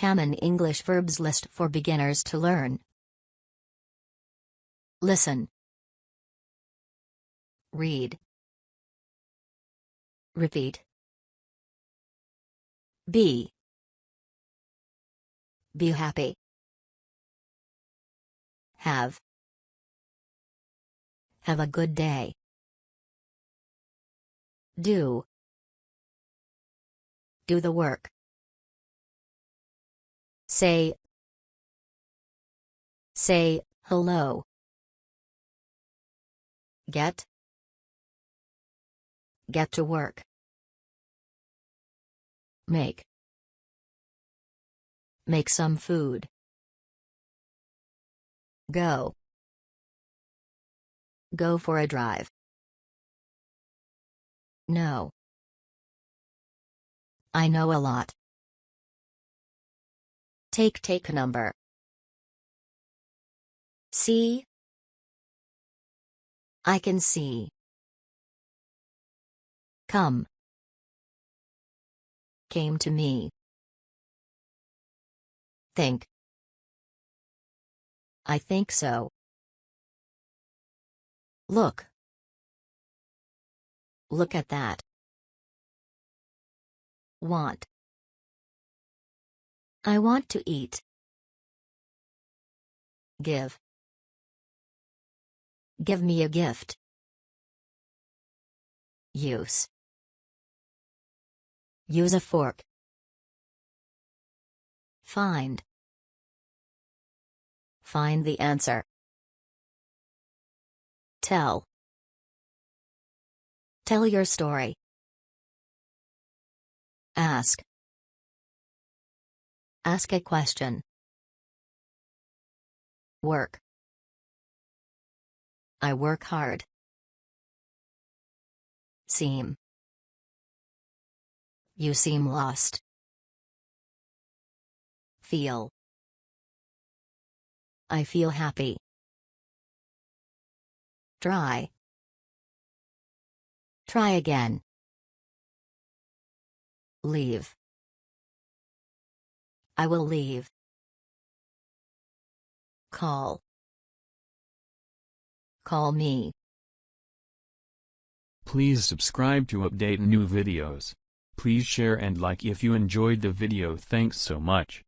common English verbs list for beginners to learn. Listen. Read. Repeat. Be. Be happy. Have. Have a good day. Do. Do the work. Say. Say hello. Get. Get to work. Make. Make some food. Go. Go for a drive. Know. I know a lot. Take a number. See. I can see. Come. Came to me. Think. I think so. Look. Look at that. Want. I want to eat. Give. Give me a gift. Use. Use a fork. Find. Find the answer. Tell. Tell your story. Ask. Ask a question. Work. I work hard. Seem. You seem lost. Feel. I feel happy. Try. Try again. Leave. I will leave. Call. Call me. Please subscribe to update new videos. Please share and like if you enjoyed the video. Thanks so much.